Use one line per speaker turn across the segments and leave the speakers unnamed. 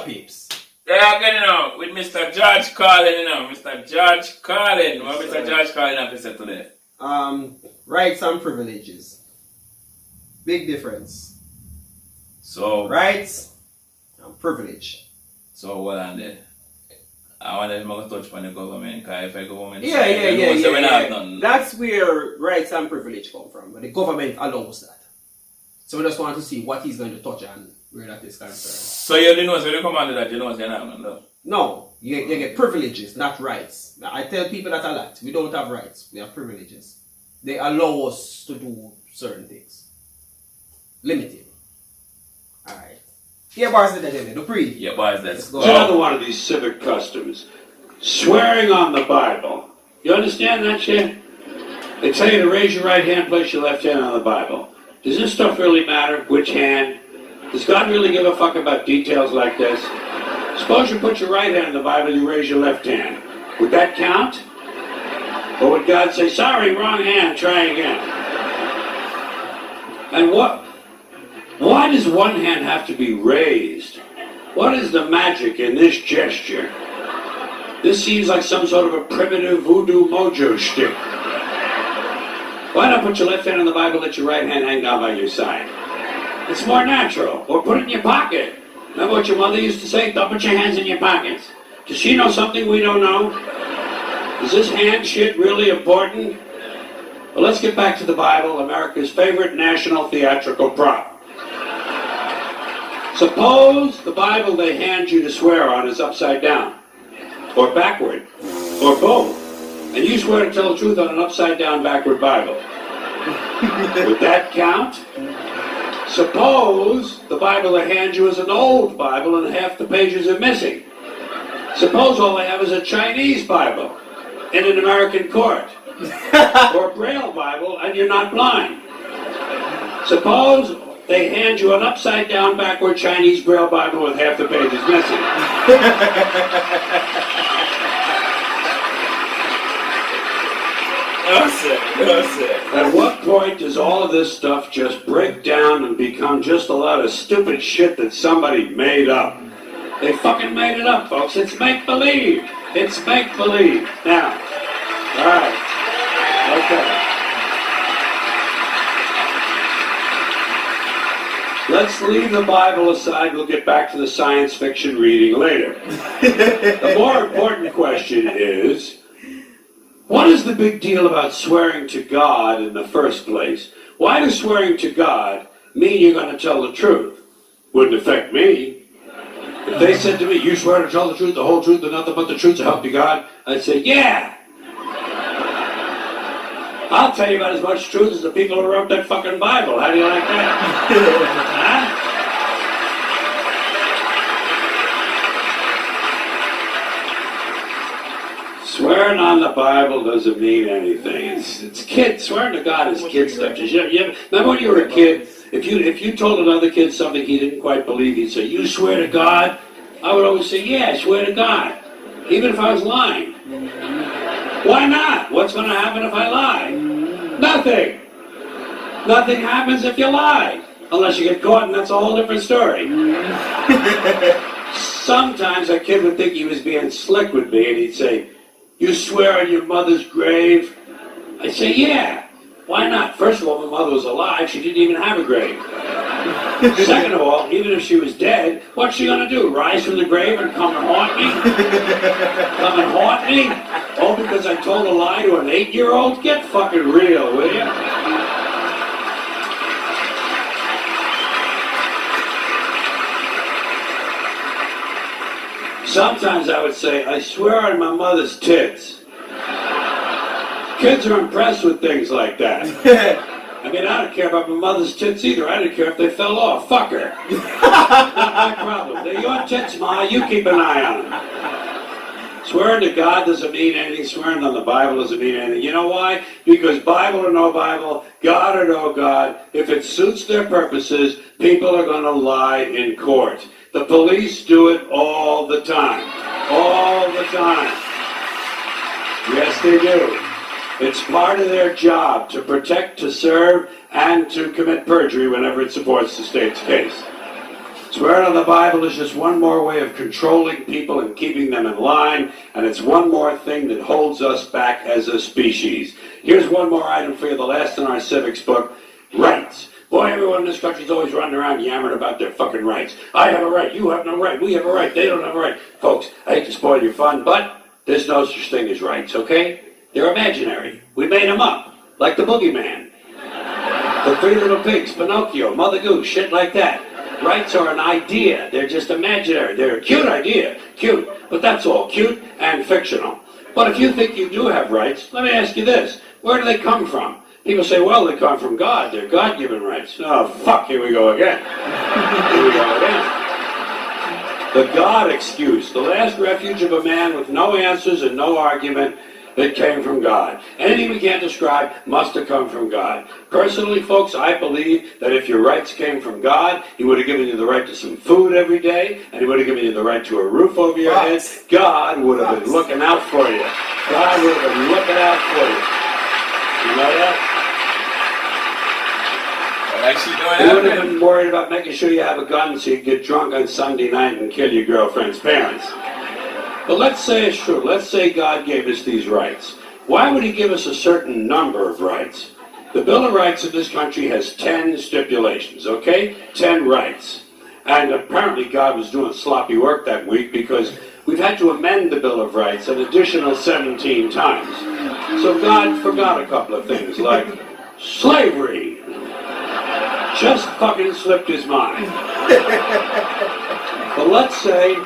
peeps.
Yeah, again, you know, with Mr. George Carlin, you know, Mr. George Carlin. What Mr. George Carlin have to say today?
Rights and privileges. Big difference.
So,
Rights and privilege.
so what on there? I want to touch on the government, because if the government
Yeah. That's where rights and privilege come from, but the government allows that. So we just want to see what he's going to touch on where that is concerned.
So you didn't know, so you come under that, you know what's going on, no?
No, you get privileges, not rights. I tell people that a lot. We don't have rights, we have privileges. They allow us to do certain things. Limited. Alright. Yeah, bars the dead, Dupree.
Yeah, bars that's
It's another one of these civic customs. Swearing on the Bible. You understand that shit? They tell you to raise your right hand, place your left hand on the Bible. Does this stuff really matter? Which hand? Does God really give a fuck about details like this? Suppose you put your right hand in the Bible, you raise your left hand. Would that count? Or would God say, sorry, wrong hand, try again? And why does one hand have to be raised? What is the magic in this gesture? This seems like some sort of a primitive voodoo mojo shtick. Why not put your left hand on the Bible, let your right hand hang down by your side? It's more natural. Or put it in your pocket. Remember what your mother used to say? Don't put your hands in your pockets. Does she know something we don't know? Is this hand shit really important? Well, let's get back to the Bible, America's favorite national theatrical prop. Suppose the Bible they hand you to swear on is upside down, or backward, or both, and you swear to tell the truth on an upside down backward Bible. Would that count? Suppose the Bible they hand you is an old Bible and half the pages are missing. Suppose all they have is a Chinese Bible in an American court, or a Braille Bible and you're not blind. Suppose they hand you an upside down backward Chinese Braille Bible with half the pages missing. At what point does all of this stuff just break down and become just a lot of stupid shit that somebody made up? They fucking made it up, folks. It's make-believe. It's make-believe. Now, all right. Okay. Let's leave the Bible aside. We'll get back to the science fiction reading later. The more important question is, what is the big deal about swearing to God in the first place? Why does swearing to God mean you're going to tell the truth? Wouldn't affect me. If they said to me, you swear to tell the truth, the whole truth, and nothing but the truth to help you God, I'd say, yeah. I'll tell you about as much truth as the people who wrote that fucking Bible. How do you like that? Huh? Swearing on the Bible doesn't mean anything. It's kids. Swearing to God is kid stuff. Remember when you were a kid, if you told another kid something he didn't quite believe, he'd say, you swear to God? I would always say, yeah, I swear to God. Even if I was lying. Why not? What's going to happen if I lie? Nothing. Nothing happens if you lie. Unless you get caught, and that's a whole different story. Sometimes a kid would think he was being slick with me, and he'd say, you swear on your mother's grave? I'd say, yeah. Why not? First of all, my mother was alive. She didn't even have a grave. Second of all, even if she was dead, what's she going to do? Rise from the grave and come and haunt me? Come and haunt me? Oh, because I told a lie to an 8-year-old? Get fucking real, will you? Sometimes I would say, I swear on my mother's tits. Kids are impressed with things like that. I mean, I don't care about my mother's tits either. I didn't care if they fell off. Fuck her. Not my problem. They're your tits, Ma. You keep an eye on them. Swearing to God doesn't mean anything. Swearing on the Bible doesn't mean anything. You know why? Because Bible or no Bible, God or no God, if it suits their purposes, people are going to lie in court. The police do it all the time. All the time. Yes, they do. It's part of their job to protect, to serve, and to commit perjury whenever it supports the state's case. Swearing on the Bible is just one more way of controlling people and keeping them in line, and it's one more thing that holds us back as a species. Here's one more item for you, the last in our civics book, rights. Boy, everyone in this country's always running around yammering about their fucking rights. I have a right, you have no right, we have a right, they don't have a right. Folks, I hate to spoil your fun, but there's no such thing as rights, okay? They're imaginary. We made them up, like the boogeyman. The Three Little Pigs, Pinocchio, Mother Goose, shit like that. Rights are an idea. They're just imaginary. They're a cute idea. Cute. But that's all. Cute and fictional. But if you think you do have rights, let me ask you this. Where do they come from? People say, well, they come from God. They're God-given rights. Oh, fuck, here we go again. Here we go again. The God excuse. The last refuge of a man with no answers and no argument. It came from God. Anything we can't describe must have come from God. Personally, folks, I believe that if your rights came from God, He would have given you the right to some food every day, and He would have given you the right to a roof over your head. God would have been looking out for you. God would have been looking out for you. You know that? He would have been worried about making sure you have a gun so you get drunk on Sunday night and kill your girlfriend's parents. But let's say it's true. Let's say God gave us these rights. Why would He give us a certain number of rights? The Bill of Rights of this country has 10 stipulations, okay? 10 rights. And apparently God was doing sloppy work that week because we've had to amend the Bill of Rights an additional 17 times. So God forgot a couple of things, like slavery. Just fucking slipped His mind. But let's say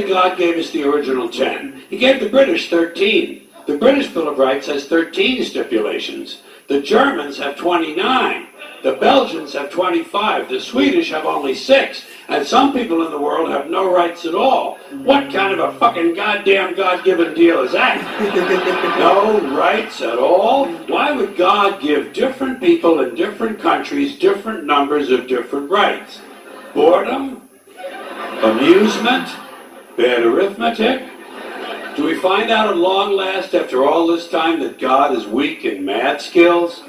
God gave us the original 10. He gave the British 13. The British Bill of Rights has 13 stipulations. The Germans have 29. The Belgians have 25. The Swedish have only 6. And some people in the world have no rights at all. What kind of a fucking goddamn God-given deal is that? No rights at all? Why would God give different people in different countries different numbers of different rights? Boredom? Amusement? Bad arithmetic? Do we find out at long last after all this time that God is weak in math skills?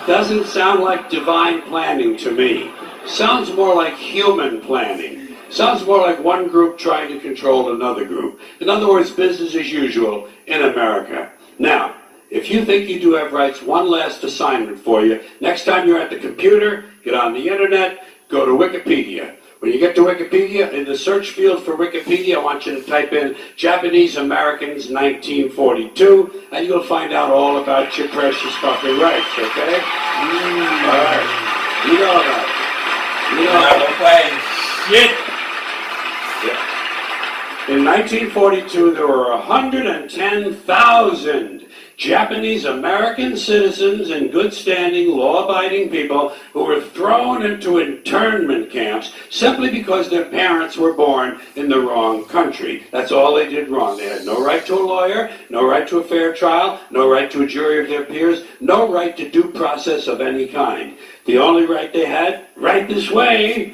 Doesn't sound like divine planning to me. Sounds more like human planning. Sounds more like one group trying to control another group. In other words, business as usual in America. Now, if you think you do have rights, one last assignment for you. Next time you're at the computer, get on the internet, go to Wikipedia. When you get to Wikipedia, in the search field for Wikipedia, I want you to type in Japanese Americans 1942, and you'll find out all about your precious fucking rights, okay? All right. You know about it. You know about it.
Shit.
Yeah. In 1942, there were 110,000 Japanese American citizens and good-standing, law-abiding people who were thrown into internment camps simply because their parents were born in the wrong country. That's all they did wrong. They had no right to a lawyer, no right to a fair trial, no right to a jury of their peers, no right to due process of any kind. The only right they had, right this way,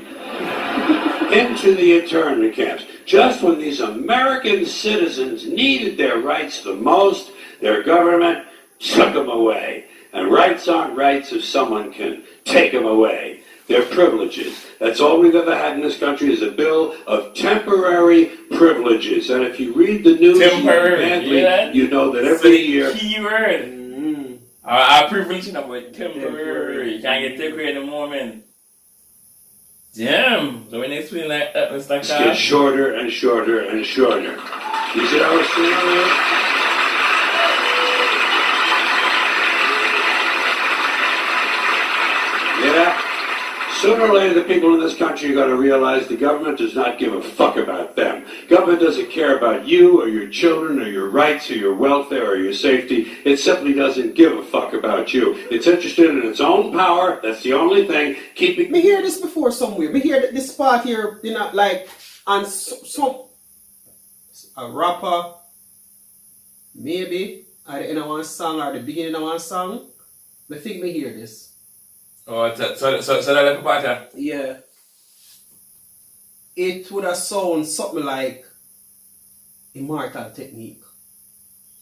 into the internment camps. Just when these American citizens needed their rights the most, their government took them away. And rights aren't rights if someone can take them away. They're privileges. That's all we've ever had in this country is a bill of temporary privileges. And if you read the news badly, you know that every year...
Key word. Our privilege, but temporary. You can't get taken away in the moment. Damn. So when they explain like that, Mr. Carl,
it gets shorter and shorter and shorter. You see how it's doing? Yeah. Sooner or later, the people in this country are going to realize the government does not give a fuck about them. Government doesn't care about you or your children or your rights or your welfare or your safety. It simply doesn't give a fuck about you. It's interested in its own power. That's the only thing. Keeping.
Me hear this before somewhere. Me hear this part here, you know, like on some a rapper, maybe at the end of one song or the beginning of one song. I think me hear this.
Oh, so that part.
Yeah. It would have sound something like Immortal Technique.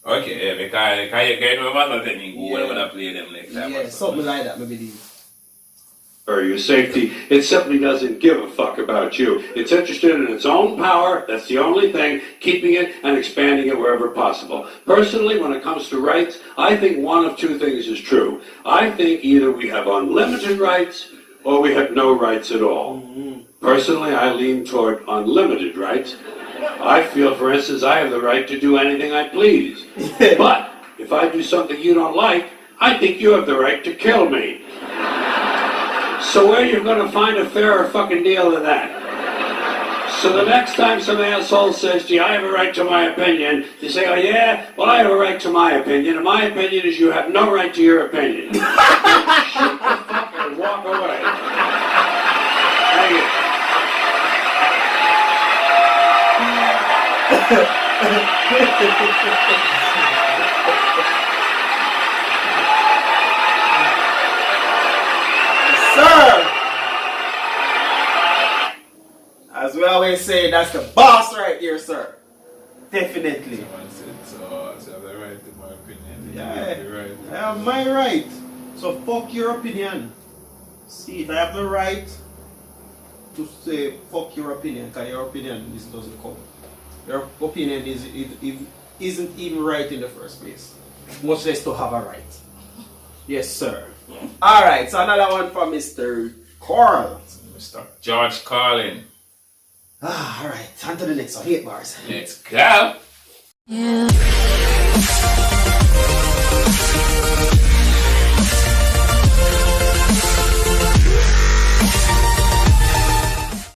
Okay, yeah, because you know Immortal Technique, who would have played them next time.
Yeah, something like that, I believe.
or your safety. It simply doesn't give a fuck about you. It's interested in its own power. That's the only thing, keeping it and expanding it wherever possible. Personally, when it comes to rights, I think one of two things is true. I think either we have unlimited rights or we have no rights at all. Personally, I lean toward unlimited rights. I feel, for instance, I have the right to do anything I please. But if I do something you don't like, I think you have the right to kill me. So where are you going to find a fairer fucking deal than that? So the next time some asshole says to you, I have a right to my opinion, you say, oh yeah? Well, I have a right to my opinion, and my opinion is you have no right to your opinion. Shut the fuck and walk away. Thank you.
Sir! As we always say, that's the boss right here, sir. Definitely.
Someone said, so I have the right to my opinion.
Yeah,
Right.
I have my right. So fuck your opinion. See, if I have the right to say fuck your opinion, because your opinion this doesn't count. Your opinion isn't even right in the first place. Much less to have a right. Yes, sir. Alright, so another one from Mr. Carl.
Mr. George Carlin.
Alright, on to the next one. 8 bars.
Let's go.
Yeah.